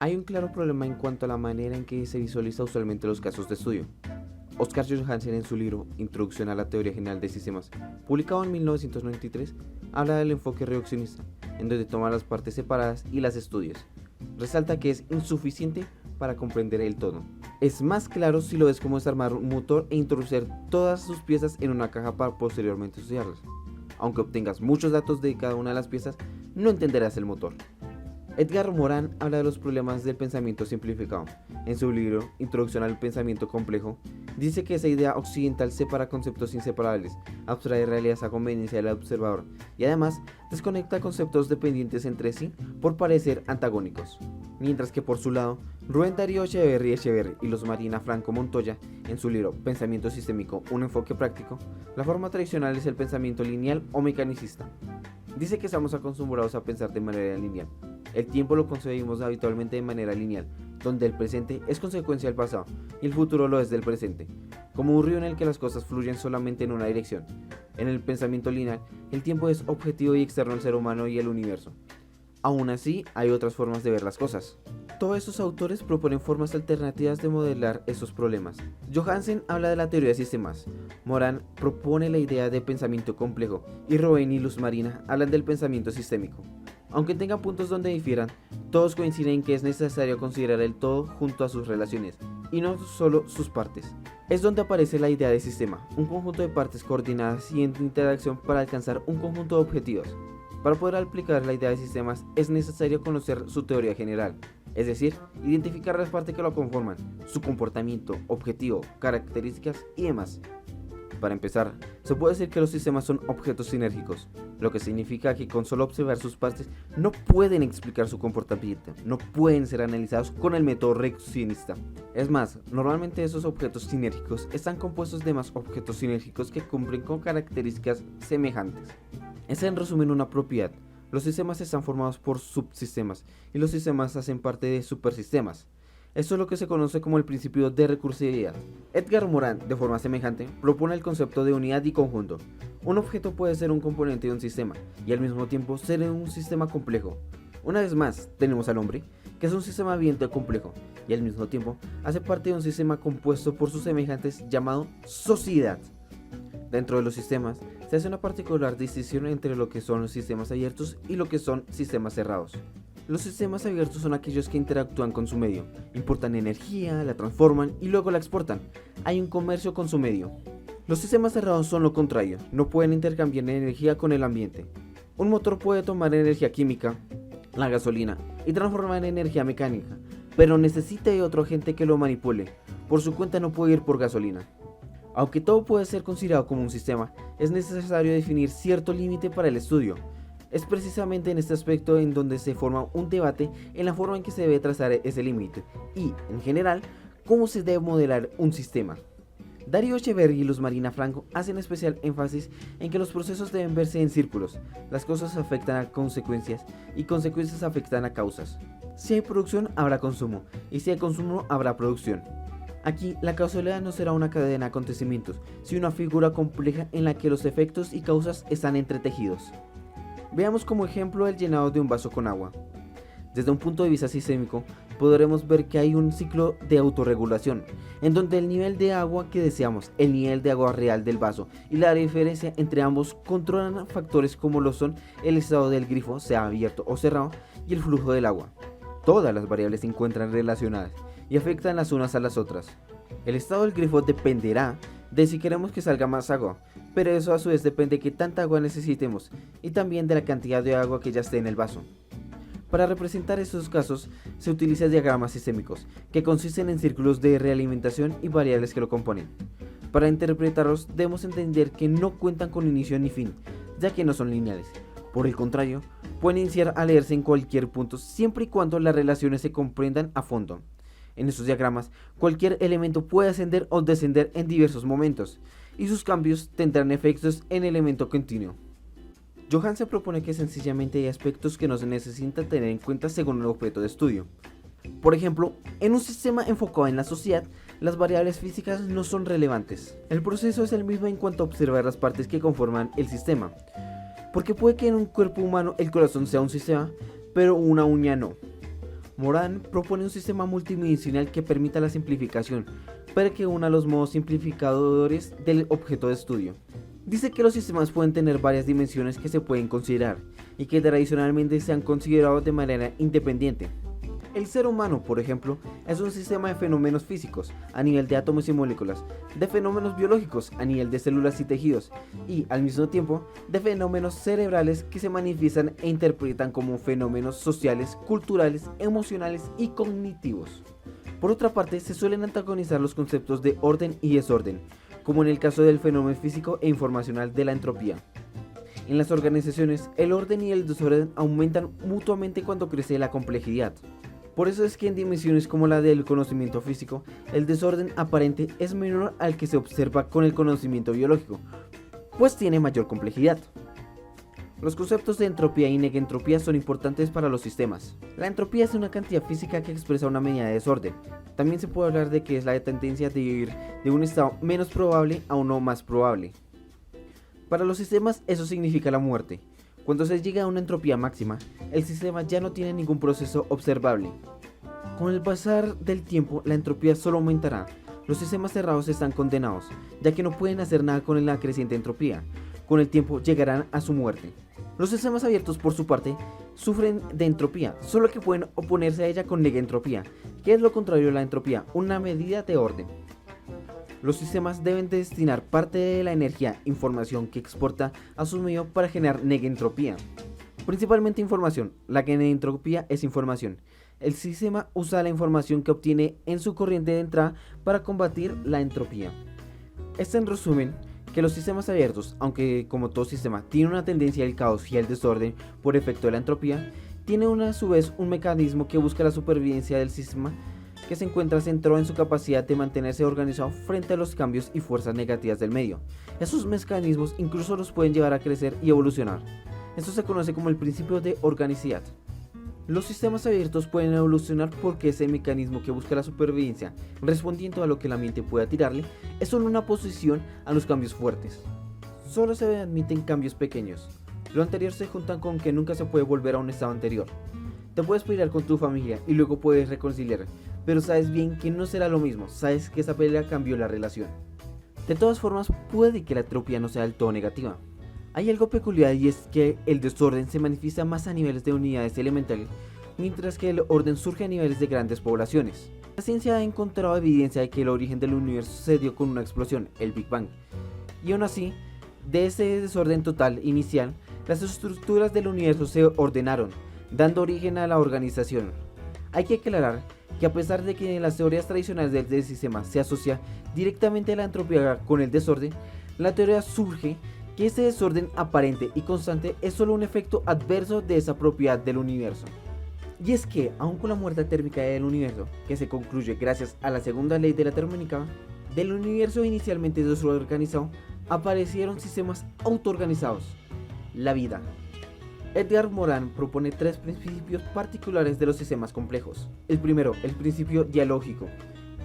Hay un claro problema en cuanto a la manera en que se visualiza usualmente los casos de estudio. Oscar Johansen, en su libro Introducción a la Teoría General de Sistemas, publicado en 1993, habla del enfoque reduccionista, en donde toma las partes separadas y las estudia. Resalta que es insuficiente para comprender el todo. Es más claro si lo ves como desarmar un motor e introducir todas sus piezas en una caja para posteriormente estudiarlas. Aunque obtengas muchos datos de cada una de las piezas, no entenderás el motor. Edgar Morin habla de los problemas del pensamiento simplificado. En su libro Introducción al Pensamiento Complejo, dice que esa idea occidental separa conceptos inseparables, abstrae realidades a conveniencia del observador y además desconecta conceptos dependientes entre sí por parecer antagónicos. Mientras que por su lado, Rubén Darío Echeverri y Luz Marina Franco Montoya, en su libro Pensamiento Sistémico, un enfoque práctico, la forma tradicional es el pensamiento lineal o mecanicista. Dice que estamos acostumbrados a pensar de manera lineal. El tiempo lo concebimos habitualmente de manera lineal, donde el presente es consecuencia del pasado y el futuro lo es del presente, como un río en el que las cosas fluyen solamente en una dirección. En el pensamiento lineal, el tiempo es objetivo y externo al ser humano y el universo. Aún así, hay otras formas de ver las cosas. Todos estos autores proponen formas alternativas de modelar esos problemas. Johansen habla de la teoría de sistemas, Morin propone la idea de pensamiento complejo y Robben y Luz Marina hablan del pensamiento sistémico. Aunque tengan puntos donde difieran, todos coinciden en que es necesario considerar el todo junto a sus relaciones, y no solo sus partes. Es donde aparece la idea de sistema, un conjunto de partes coordinadas y en interacción para alcanzar un conjunto de objetivos. Para poder aplicar la idea de sistemas es necesario conocer su teoría general, es decir, identificar las partes que lo conforman, su comportamiento, objetivo, características y demás. Para empezar, se puede decir que los sistemas son objetos sinérgicos, lo que significa que con solo observar sus partes no pueden explicar su comportamiento, no pueden ser analizados con el método reduccionista. Es más, normalmente esos objetos sinérgicos están compuestos de más objetos sinérgicos que cumplen con características semejantes. Es en resumen una propiedad. Los sistemas están formados por subsistemas y los sistemas hacen parte de supersistemas. Esto es lo que se conoce como el principio de recursividad. Edgar Morin, de forma semejante, propone el concepto de unidad y conjunto. Un objeto puede ser un componente de un sistema y al mismo tiempo ser un sistema complejo. Una vez más, tenemos al hombre, que es un sistema viviente complejo y al mismo tiempo hace parte de un sistema compuesto por sus semejantes llamado sociedad. Dentro de los sistemas, se hace una particular distinción entre lo que son los sistemas abiertos y lo que son sistemas cerrados. Los sistemas abiertos son aquellos que interactúan con su medio, importan energía, la transforman y luego la exportan. Hay un comercio con su medio. Los sistemas cerrados son lo contrario, no pueden intercambiar energía con el ambiente. Un motor puede tomar energía química, la gasolina, y transformar en energía mecánica, pero necesita de otro agente que lo manipule. Por su cuenta no puede ir por gasolina. Aunque todo puede ser considerado como un sistema, es necesario definir cierto límite para el estudio. Es precisamente en este aspecto en donde se forma un debate en la forma en que se debe trazar ese límite y, en general, cómo se debe modelar un sistema. Darío Echeverri y Luz Marina Franco hacen especial énfasis en que los procesos deben verse en círculos, las cosas afectan a consecuencias y consecuencias afectan a causas. Si hay producción, habrá consumo, y si hay consumo, habrá producción. Aquí, la causalidad no será una cadena de acontecimientos, sino una figura compleja en la que los efectos y causas están entretejidos. Veamos como ejemplo el llenado de un vaso con agua. Desde un punto de vista sistémico, podremos ver que hay un ciclo de autorregulación, en donde el nivel de agua que deseamos, el nivel de agua real del vaso y la diferencia entre ambos controlan factores como lo son el estado del grifo, sea abierto o cerrado, y el flujo del agua. Todas las variables se encuentran relacionadas y afectan las unas a las otras. El estado del grifo dependerá de si queremos que salga más agua, pero eso a su vez depende de qué tanta agua necesitemos y también de la cantidad de agua que ya esté en el vaso. Para representar estos casos se utilizan diagramas sistémicos, que consisten en círculos de realimentación y variables que lo componen. Para interpretarlos debemos entender que no cuentan con inicio ni fin, ya que no son lineales. Por el contrario, pueden iniciar a leerse en cualquier punto siempre y cuando las relaciones se comprendan a fondo. En estos diagramas, cualquier elemento puede ascender o descender en diversos momentos, y sus cambios tendrán efectos en el elemento continuo. Johansen propone que sencillamente hay aspectos que no se necesitan tener en cuenta según el objeto de estudio. Por ejemplo, en un sistema enfocado en la sociedad, las variables físicas no son relevantes. El proceso es el mismo en cuanto a observar las partes que conforman el sistema, porque puede que en un cuerpo humano el corazón sea un sistema, pero una uña no. Moran propone un sistema multidimensional que permita la simplificación, para que una los modos simplificadores del objeto de estudio. Dice que los sistemas pueden tener varias dimensiones que se pueden considerar, y que tradicionalmente se han considerado de manera independiente. El ser humano, por ejemplo, es un sistema de fenómenos físicos, a nivel de átomos y moléculas, de fenómenos biológicos, a nivel de células y tejidos, y, al mismo tiempo, de fenómenos cerebrales que se manifiestan e interpretan como fenómenos sociales, culturales, emocionales y cognitivos. Por otra parte, se suelen antagonizar los conceptos de orden y desorden, como en el caso del fenómeno físico e informacional de la entropía. En las organizaciones, el orden y el desorden aumentan mutuamente cuando crece la complejidad. Por eso es que en dimensiones como la del conocimiento físico, el desorden aparente es menor al que se observa con el conocimiento biológico, pues tiene mayor complejidad. Los conceptos de entropía y negentropía son importantes para los sistemas. La entropía es una cantidad física que expresa una medida de desorden. También se puede hablar de que es la tendencia de ir de un estado menos probable a uno más probable. Para los sistemas eso significa la muerte. Cuando se llega a una entropía máxima, el sistema ya no tiene ningún proceso observable. Con el pasar del tiempo, la entropía solo aumentará. Los sistemas cerrados están condenados, ya que no pueden hacer nada con la creciente entropía. Con el tiempo llegarán a su muerte. Los sistemas abiertos, por su parte, sufren de entropía, solo que pueden oponerse a ella con negentropía, que es lo contrario a la entropía, una medida de orden. Los sistemas deben destinar parte de la energía, información que exporta a sus medios para generar negentropía. Principalmente información, la que negentropía es información. El sistema usa la información que obtiene en su corriente de entrada para combatir la entropía. Este en resumen, que los sistemas abiertos, aunque como todo sistema tiene una tendencia al caos y al desorden por efecto de la entropía, tiene a su vez un mecanismo que busca la supervivencia del sistema, que se encuentra centrado en su capacidad de mantenerse organizado frente a los cambios y fuerzas negativas del medio. Esos mecanismos incluso los pueden llevar a crecer y evolucionar. Esto se conoce como el principio de organicidad. Los sistemas abiertos pueden evolucionar porque ese mecanismo que busca la supervivencia, respondiendo a lo que la mente pueda tirarle, es solo una oposición a los cambios fuertes. Solo se admiten cambios pequeños. Lo anterior se juntan con que nunca se puede volver a un estado anterior. Te puedes pelear con tu familia y luego puedes reconciliar, pero sabes bien que no será lo mismo, sabes que esa pelea cambió la relación. De todas formas, puede que la entropía no sea del todo negativa. Hay algo peculiar y es que el desorden se manifiesta más a niveles de unidades elementales, mientras que el orden surge a niveles de grandes poblaciones. La ciencia ha encontrado evidencia de que el origen del universo se dio con una explosión, el Big Bang. Y aún así, de ese desorden total inicial, las estructuras del universo se ordenaron, dando origen a la organización. Hay que aclarar que a pesar de que en las teorías tradicionales del sistema se asocia directamente la entropía con el desorden, la teoría surge que ese desorden aparente y constante es solo un efecto adverso de esa propiedad del universo. Y es que, aun con la muerte térmica del universo, que se concluye gracias a la segunda ley de la termodinámica, del universo inicialmente desorganizado, aparecieron sistemas autoorganizados, la vida. Edgar Morin propone tres principios particulares de los sistemas complejos. El primero, el principio dialógico.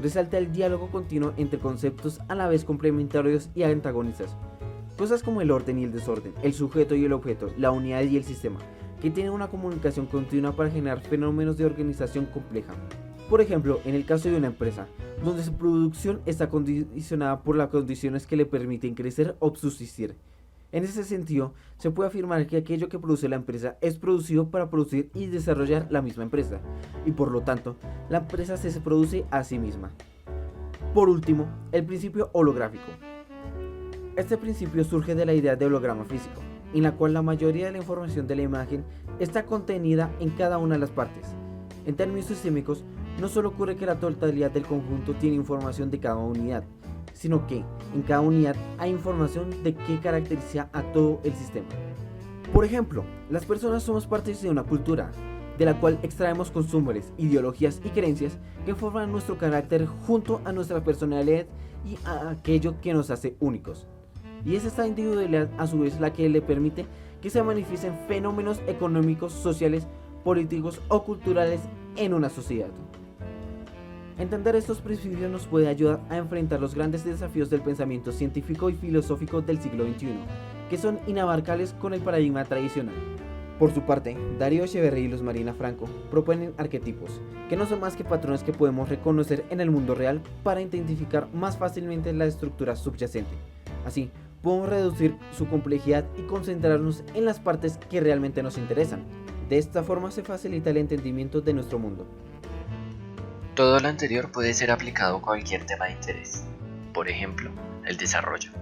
Resalta el diálogo continuo entre conceptos a la vez complementarios y antagonistas. Cosas como el orden y el desorden, el sujeto y el objeto, la unidad y el sistema, que tienen una comunicación continua para generar fenómenos de organización compleja. Por ejemplo, en el caso de una empresa, donde su producción está condicionada por las condiciones que le permiten crecer o subsistir. En ese sentido, se puede afirmar que aquello que produce la empresa es producido para producir y desarrollar la misma empresa, y por lo tanto, la empresa se produce a sí misma. Por último, el principio holográfico. Este principio surge de la idea de holograma físico, en la cual la mayoría de la información de la imagen está contenida en cada una de las partes. En términos sistémicos, no solo ocurre que la totalidad del conjunto tiene información de cada unidad, sino que en cada unidad hay información de que caracteriza a todo el sistema. Por ejemplo, las personas somos partes de una cultura, de la cual extraemos costumbres, ideologías y creencias que forman nuestro carácter junto a nuestra personalidad y a aquello que nos hace únicos. Y es esta individualidad a su vez la que le permite que se manifiesten fenómenos económicos, sociales, políticos o culturales en una sociedad. Entender estos principios nos puede ayudar a enfrentar los grandes desafíos del pensamiento científico y filosófico del siglo XXI, que son inabarcables con el paradigma tradicional. Por su parte, Darío Echeverri y Luz Marina Franco proponen arquetipos, que no son más que patrones que podemos reconocer en el mundo real para identificar más fácilmente la estructura subyacente. Así, podemos reducir su complejidad y concentrarnos en las partes que realmente nos interesan. De esta forma se facilita el entendimiento de nuestro mundo. Todo lo anterior puede ser aplicado a cualquier tema de interés, por ejemplo, el desarrollo.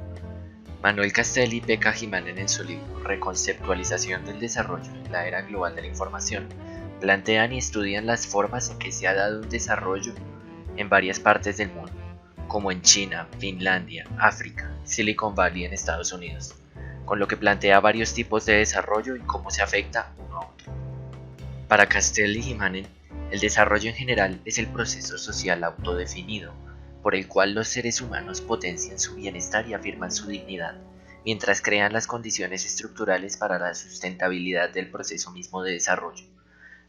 Manuel Castelli y Pekka Himanen en su libro Reconceptualización del desarrollo en la era global de la información plantean y estudian las formas en que se ha dado un desarrollo en varias partes del mundo, como en China, Finlandia, África, Silicon Valley en Estados Unidos, con lo que plantea varios tipos de desarrollo y cómo se afecta uno a otro. Para Castelli y Himanen, el desarrollo en general es el proceso social autodefinido por el cual los seres humanos potencian su bienestar y afirman su dignidad, mientras crean las condiciones estructurales para la sustentabilidad del proceso mismo de desarrollo.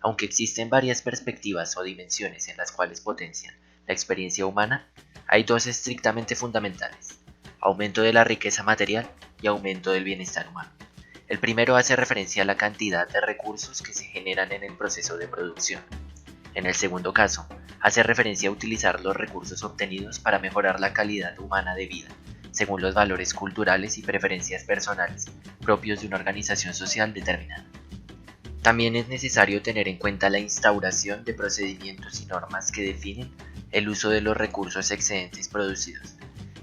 Aunque existen varias perspectivas o dimensiones en las cuales potencian la experiencia humana, hay dos estrictamente fundamentales: aumento de la riqueza material y aumento del bienestar humano. El primero hace referencia a la cantidad de recursos que se generan en el proceso de producción. En el segundo caso, hace referencia a utilizar los recursos obtenidos para mejorar la calidad humana de vida, según los valores culturales y preferencias personales propios de una organización social determinada. También es necesario tener en cuenta la instauración de procedimientos y normas que definen el uso de los recursos excedentes producidos.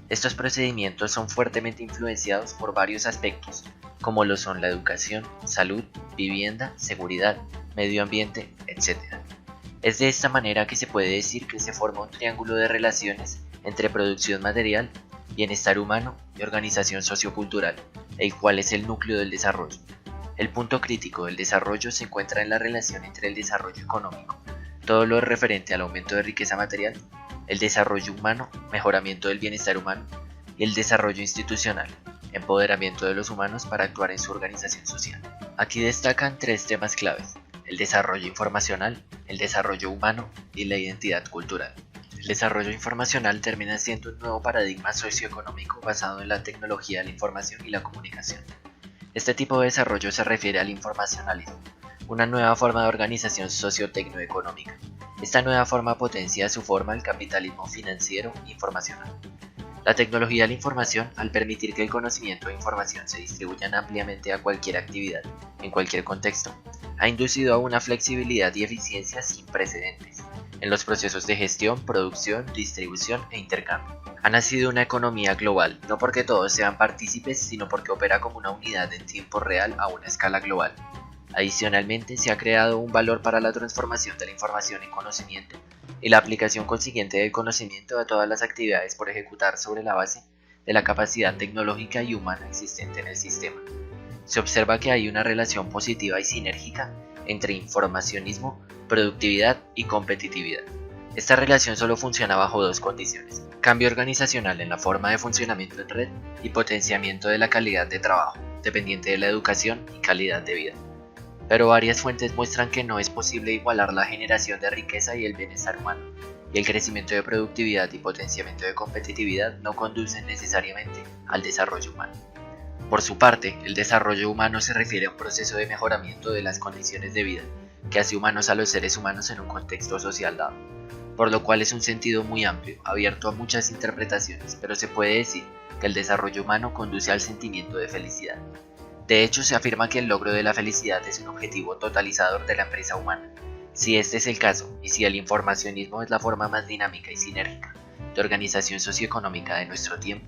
Estos procedimientos son fuertemente influenciados por varios aspectos, como lo son la educación, salud, vivienda, seguridad, medio ambiente, etc. Es de esta manera que se puede decir que se forma un triángulo de relaciones entre producción material, bienestar humano y organización sociocultural, el cual es el núcleo del desarrollo. El punto crítico del desarrollo se encuentra en la relación entre el desarrollo económico, todo lo referente al aumento de riqueza material, el desarrollo humano, mejoramiento del bienestar humano, y el desarrollo institucional, empoderamiento de los humanos para actuar en su organización social. Aquí destacan tres temas claves: el desarrollo informacional, el desarrollo humano y la identidad cultural. El desarrollo informacional termina siendo un nuevo paradigma socioeconómico basado en la tecnología de la información y la comunicación. Este tipo de desarrollo se refiere al informacionalismo, una nueva forma de organización socio-tecnoeconómica. Esta nueva forma potencia a su forma el capitalismo financiero informacional. La tecnología de la información, al permitir que el conocimiento e información se distribuyan ampliamente a cualquier actividad, en cualquier contexto, ha inducido a una flexibilidad y eficiencia sin precedentes en los procesos de gestión, producción, distribución e intercambio. Ha nacido una economía global, no porque todos sean partícipes, sino porque opera como una unidad en tiempo real a una escala global. Adicionalmente, se ha creado un valor para la transformación de la información en conocimiento y la aplicación consiguiente del conocimiento a todas las actividades por ejecutar sobre la base de la capacidad tecnológica y humana existente en el sistema. Se observa que hay una relación positiva y sinérgica entre informacionismo, productividad y competitividad. Esta relación solo funciona bajo dos condiciones: cambio organizacional en la forma de funcionamiento en red y potenciamiento de la calidad de trabajo, dependiente de la educación y calidad de vida. Pero varias fuentes muestran que no es posible igualar la generación de riqueza y el bienestar humano, y el crecimiento de productividad y potenciamiento de competitividad no conducen necesariamente al desarrollo humano. Por su parte, el desarrollo humano se refiere a un proceso de mejoramiento de las condiciones de vida que hace humanos a los seres humanos en un contexto social dado, por lo cual es un sentido muy amplio, abierto a muchas interpretaciones, pero se puede decir que el desarrollo humano conduce al sentimiento de felicidad. De hecho, se afirma que el logro de la felicidad es un objetivo totalizador de la empresa humana. Si este es el caso, y si el informacionismo es la forma más dinámica y sinérgica de organización socioeconómica de nuestro tiempo,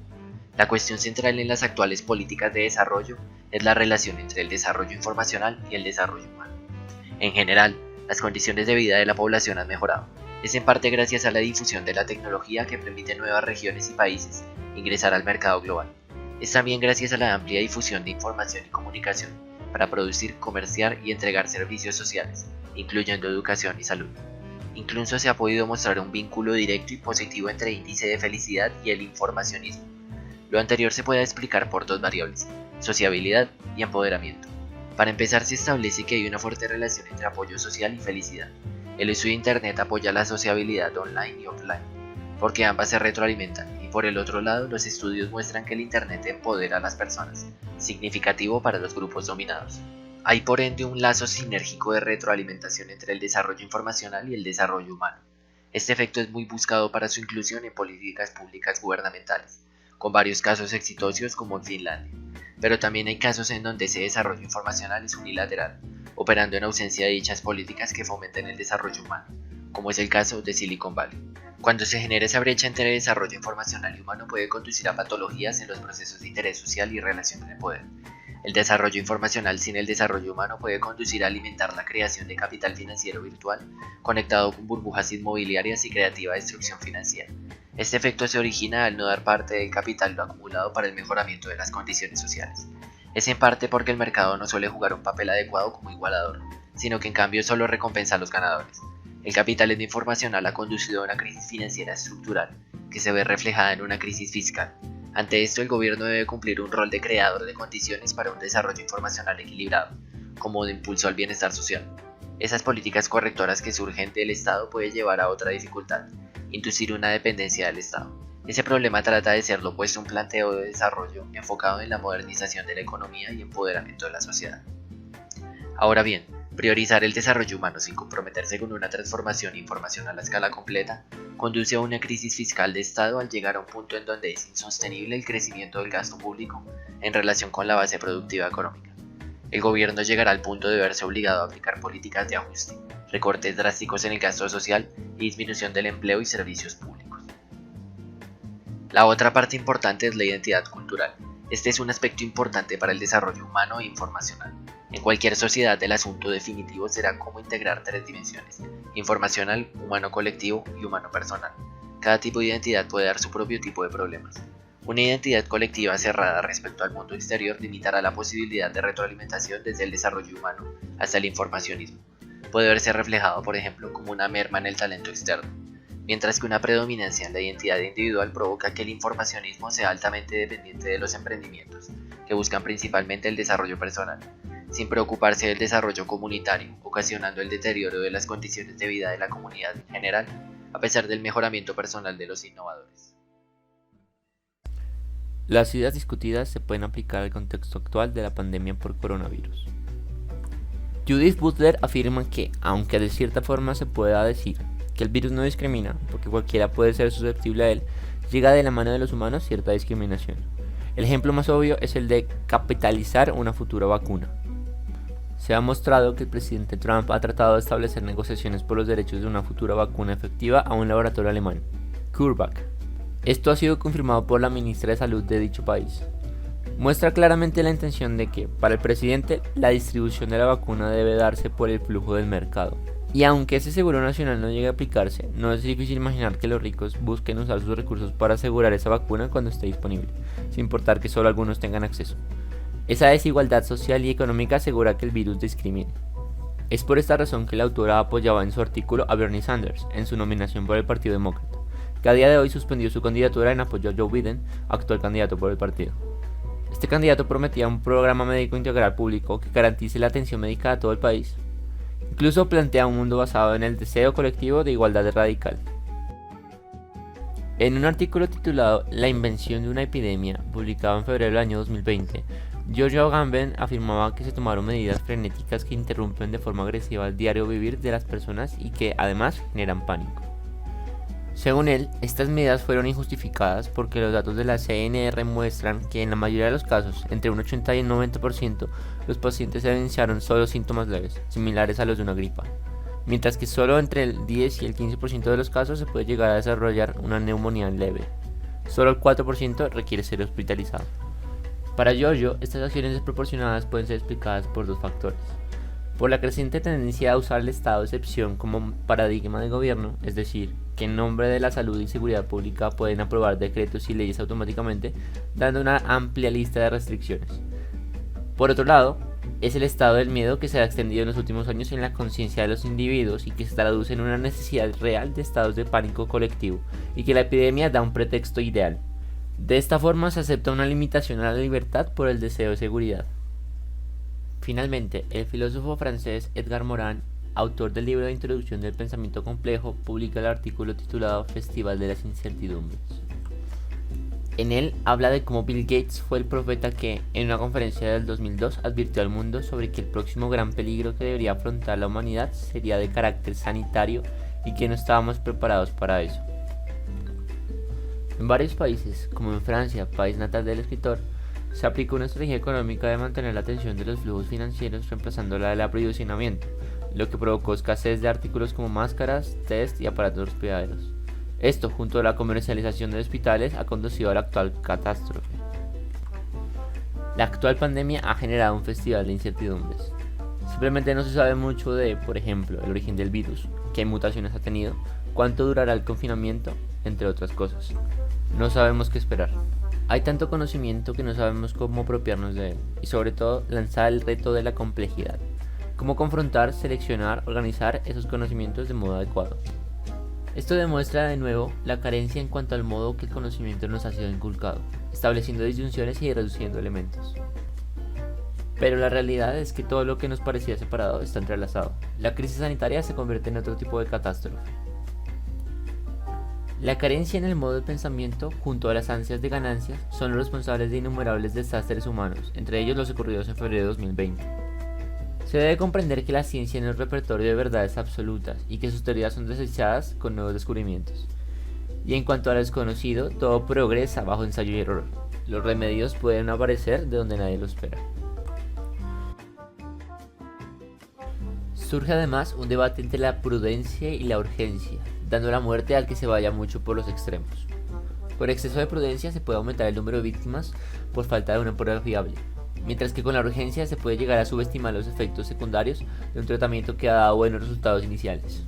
la cuestión central en las actuales políticas de desarrollo es la relación entre el desarrollo informacional y el desarrollo humano. En general, las condiciones de vida de la población han mejorado. Es en parte gracias a la difusión de la tecnología que permite a nuevas regiones y países ingresar al mercado global. Es también gracias a la amplia difusión de información y comunicación para producir, comerciar y entregar servicios sociales, incluyendo educación y salud. Incluso se ha podido mostrar un vínculo directo y positivo entre el índice de felicidad y el informacionismo. Lo anterior se puede explicar por dos variables: sociabilidad y empoderamiento. Para empezar, se establece que hay una fuerte relación entre apoyo social y felicidad. El uso de Internet apoya la sociabilidad online y offline, porque ambas se retroalimentan. Por el otro lado, los estudios muestran que el Internet empodera a las personas, significativo para los grupos dominados. Hay por ende un lazo sinérgico de retroalimentación entre el desarrollo informacional y el desarrollo humano. Este efecto es muy buscado para su inclusión en políticas públicas gubernamentales, con varios casos exitosos como en Finlandia, pero también hay casos en donde ese desarrollo informacional es unilateral, operando en ausencia de dichas políticas que fomenten el desarrollo humano, como es el caso de Silicon Valley. Cuando se genera esa brecha entre el desarrollo informacional y humano puede conducir a patologías en los procesos de interés social y relación de poder. El desarrollo informacional sin el desarrollo humano puede conducir a alimentar la creación de capital financiero virtual conectado con burbujas inmobiliarias y creativa destrucción financiera. Este efecto se origina al no dar parte del capital lo acumulado para el mejoramiento de las condiciones sociales. Es en parte porque el mercado no suele jugar un papel adecuado como igualador, sino que en cambio solo recompensa a los ganadores. El capitalismo informacional ha conducido a una crisis financiera estructural, que se ve reflejada en una crisis fiscal. Ante esto, el gobierno debe cumplir un rol de creador de condiciones para un desarrollo informacional equilibrado, como de impulso al bienestar social. Esas políticas correctoras que surgen del Estado pueden llevar a otra dificultad, inducir una dependencia del Estado. Ese problema trata de ser lo opuesto a un planteo de desarrollo enfocado en la modernización de la economía y empoderamiento de la sociedad. Ahora bien, priorizar el desarrollo humano sin comprometerse con una transformación informacional a escala completa conduce a una crisis fiscal de Estado al llegar a un punto en donde es insostenible el crecimiento del gasto público en relación con la base productiva económica. El gobierno llegará al punto de verse obligado a aplicar políticas de ajuste, recortes drásticos en el gasto social y disminución del empleo y servicios públicos. La otra parte importante es la identidad cultural. Este es un aspecto importante para el desarrollo humano e informacional. En cualquier sociedad el asunto definitivo será cómo integrar tres dimensiones: informacional, humano colectivo y humano personal. Cada tipo de identidad puede dar su propio tipo de problemas. Una identidad colectiva cerrada respecto al mundo exterior limitará la posibilidad de retroalimentación desde el desarrollo humano hasta el informacionismo. Puede verse reflejado, por ejemplo, como una merma en el talento externo, mientras que una predominancia en la identidad individual provoca que el informacionismo sea altamente dependiente de los emprendimientos, que buscan principalmente el desarrollo personal, sin preocuparse del desarrollo comunitario, ocasionando el deterioro de las condiciones de vida de la comunidad en general, a pesar del mejoramiento personal de los innovadores. Las ideas discutidas se pueden aplicar al contexto actual de la pandemia por coronavirus. Judith Butler afirma que, aunque de cierta forma se pueda decir que el virus no discrimina, porque cualquiera puede ser susceptible a él, llega de la mano de los humanos cierta discriminación. El ejemplo más obvio es el de capitalizar una futura vacuna. Se ha mostrado que el presidente Trump ha tratado de establecer negociaciones por los derechos de una futura vacuna efectiva a un laboratorio alemán, CureVac. Esto ha sido confirmado por la ministra de Salud de dicho país. Muestra claramente la intención de que, para el presidente, la distribución de la vacuna debe darse por el flujo del mercado. Y aunque ese seguro nacional no llegue a aplicarse, no es difícil imaginar que los ricos busquen usar sus recursos para asegurar esa vacuna cuando esté disponible, sin importar que solo algunos tengan acceso. Esa desigualdad social y económica asegura que el virus discrimine. Es por esta razón que la autora apoyaba en su artículo a Bernie Sanders en su nominación por el Partido Demócrata, que a día de hoy suspendió su candidatura en apoyo a Joe Biden, actual candidato por el partido. Este candidato prometía un programa médico integral público que garantice la atención médica a todo el país. Incluso plantea un mundo basado en el deseo colectivo de igualdad radical. En un artículo titulado La invención de una epidemia, publicado en febrero del año 2020, George Agamben afirmaba que se tomaron medidas frenéticas que interrumpen de forma agresiva el diario vivir de las personas y que además generan pánico. Según él, estas medidas fueron injustificadas porque los datos de la CNR muestran que en la mayoría de los casos, entre un 80 y un 90%, los pacientes evidenciaron solo síntomas leves, similares a los de una gripa, mientras que solo entre el 10 y el 15% de los casos se puede llegar a desarrollar una neumonía leve. Solo el 4% requiere ser hospitalizado. Para Giorgio, estas acciones desproporcionadas pueden ser explicadas por dos factores. Por la creciente tendencia a usar el estado de excepción como paradigma de gobierno, es decir, que en nombre de la salud y seguridad pública pueden aprobar decretos y leyes automáticamente, dando una amplia lista de restricciones. Por otro lado, es el estado del miedo que se ha extendido en los últimos años en la conciencia de los individuos y que se traduce en una necesidad real de estados de pánico colectivo, y que la epidemia da un pretexto ideal. De esta forma se acepta una limitación a la libertad por el deseo de seguridad. Finalmente, el filósofo francés Edgar Morin, autor del libro de Introducción del Pensamiento Complejo, publica el artículo titulado Festival de las Incertidumbres. En él habla de cómo Bill Gates fue el profeta que, en una conferencia del 2002, advirtió al mundo sobre que el próximo gran peligro que debería afrontar la humanidad sería de carácter sanitario y que no estábamos preparados para eso. En varios países, como en Francia, país natal del escritor, se aplicó una estrategia económica de mantener la atención de los flujos financieros reemplazando la del aprovisionamiento, lo que provocó escasez de artículos como máscaras, test y aparatos respiradores. Esto, junto a la comercialización de hospitales, ha conducido a la actual catástrofe. La actual pandemia ha generado un festival de incertidumbres. Simplemente no se sabe mucho de, por ejemplo, el origen del virus, qué mutaciones ha tenido, cuánto durará el confinamiento, entre otras cosas. No sabemos qué esperar. Hay tanto conocimiento que no sabemos cómo apropiarnos de él, y sobre todo lanzar el reto de la complejidad. Cómo confrontar, seleccionar, organizar esos conocimientos de modo adecuado. Esto demuestra de nuevo la carencia en cuanto al modo que el conocimiento nos ha sido inculcado, estableciendo disyunciones y reduciendo elementos. Pero la realidad es que todo lo que nos parecía separado está entrelazado. La crisis sanitaria se convierte en otro tipo de catástrofe. La carencia en el modo de pensamiento, junto a las ansias de ganancias, son los responsables de innumerables desastres humanos, entre ellos los ocurridos en febrero de 2020. Se debe comprender que la ciencia no es repertorio de verdades absolutas y que sus teorías son desechadas con nuevos descubrimientos. Y en cuanto a lo desconocido, todo progresa bajo ensayo y error. Los remedios pueden aparecer de donde nadie lo espera. Surge además un debate entre la prudencia y la urgencia, dando la muerte al que se vaya mucho por los extremos. Por exceso de prudencia se puede aumentar el número de víctimas por falta de una prueba fiable, mientras que con la urgencia se puede llegar a subestimar los efectos secundarios de un tratamiento que ha dado buenos resultados iniciales.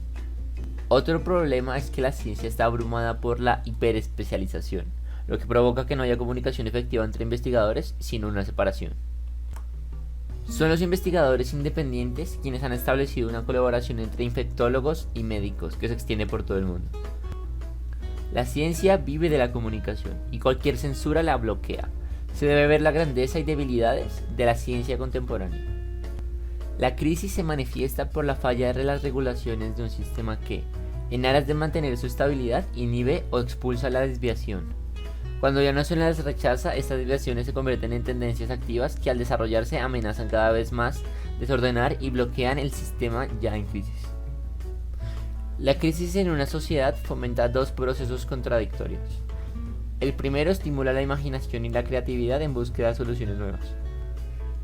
Otro problema es que la ciencia está abrumada por la hiperespecialización, lo que provoca que no haya comunicación efectiva entre investigadores, sino una separación. Son los investigadores independientes quienes han establecido una colaboración entre infectólogos y médicos que se extiende por todo el mundo. La ciencia vive de la comunicación y cualquier censura la bloquea. Se debe ver la grandeza y debilidades de la ciencia contemporánea. La crisis se manifiesta por la falla de las regulaciones de un sistema que, en aras de mantener su estabilidad, inhibe o expulsa la desviación. Cuando ya no se las rechaza, estas desviaciones se convierten en tendencias activas que al desarrollarse amenazan cada vez más desordenar y bloquean el sistema ya en crisis. La crisis en una sociedad fomenta dos procesos contradictorios. El primero estimula la imaginación y la creatividad en búsqueda de soluciones nuevas.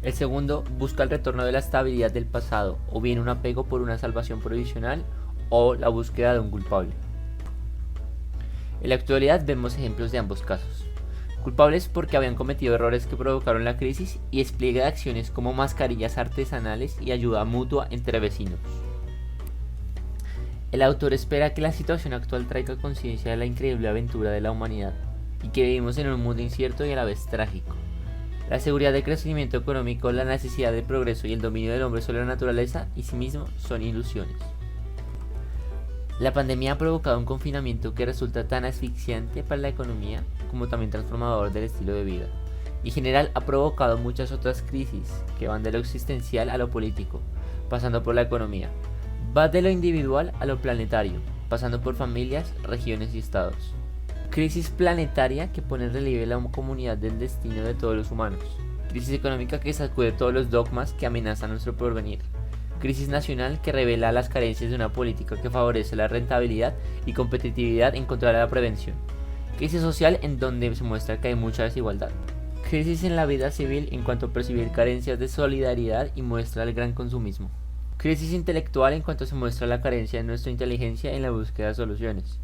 El segundo busca el retorno de la estabilidad del pasado, o bien un apego por una salvación provisional o la búsqueda de un culpable. En la actualidad vemos ejemplos de ambos casos. Culpables porque habían cometido errores que provocaron la crisis y despliegue de acciones como mascarillas artesanales y ayuda mutua entre vecinos. El autor espera que la situación actual traiga conciencia de la increíble aventura de la humanidad y que vivimos en un mundo incierto y a la vez trágico. La seguridad del crecimiento económico, la necesidad de progreso y el dominio del hombre sobre la naturaleza y sí mismo son ilusiones. La pandemia ha provocado un confinamiento que resulta tan asfixiante para la economía como también transformador del estilo de vida. Y en general ha provocado muchas otras crisis que van de lo existencial a lo político, pasando por la economía. Va de lo individual a lo planetario, pasando por familias, regiones y estados. Crisis planetaria que pone en relieve la comunidad del destino de todos los humanos. Crisis económica que sacude todos los dogmas que amenazan nuestro porvenir. Crisis nacional que revela las carencias de una política que favorece la rentabilidad y competitividad en contra de la prevención. Crisis social en donde se muestra que hay mucha desigualdad. Crisis en la vida civil en cuanto a percibir carencias de solidaridad y muestra el gran consumismo. Crisis intelectual en cuanto se muestra la carencia de nuestra inteligencia en la búsqueda de soluciones.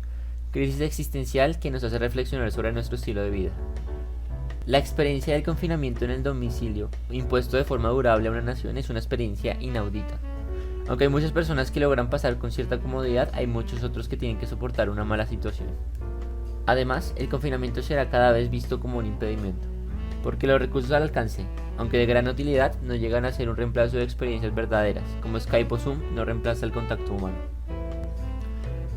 Crisis existencial que nos hace reflexionar sobre nuestro estilo de vida. La experiencia del confinamiento en el domicilio, impuesto de forma durable a una nación, es una experiencia inaudita. Aunque hay muchas personas que logran pasar con cierta comodidad, hay muchos otros que tienen que soportar una mala situación. Además, el confinamiento será cada vez visto como un impedimento, porque los recursos al alcance, aunque de gran utilidad, no llegan a ser un reemplazo de experiencias verdaderas, como Skype o Zoom no reemplaza el contacto humano.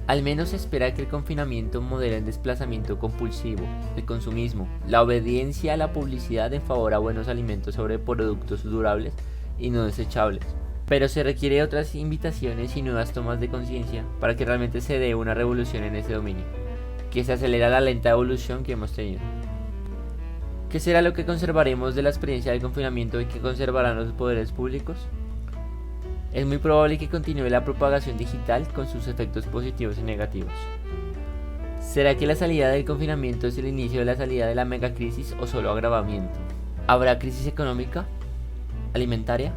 Al menos se espera que el confinamiento modele el desplazamiento compulsivo, el consumismo, la obediencia a la publicidad en favor a buenos alimentos sobre productos durables y no desechables. Pero se requiere otras invitaciones y nuevas tomas de conciencia para que realmente se dé una revolución en ese dominio, que se acelera la lenta evolución que hemos tenido. ¿Qué será lo que conservaremos de la experiencia del confinamiento y qué conservarán los poderes públicos? Es muy probable que continúe la propagación digital con sus efectos positivos y negativos. ¿Será que la salida del confinamiento es el inicio de la salida de la megacrisis o solo agravamiento? ¿Habrá crisis económica? ¿Alimentaria?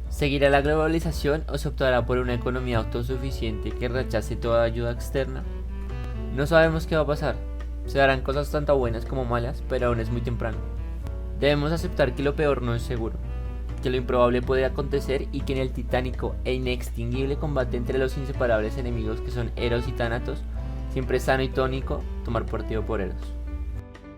¿Seguirá la globalización o se optará por una economía autosuficiente que rechace toda ayuda externa? No sabemos qué va a pasar. Se darán cosas tanto buenas como malas, pero aún es muy temprano. Debemos aceptar que lo peor no es seguro, que lo improbable puede acontecer y que en el titánico e inextinguible combate entre los inseparables enemigos que son Eros y Tánatos, siempre es sano y tónico tomar partido por Eros.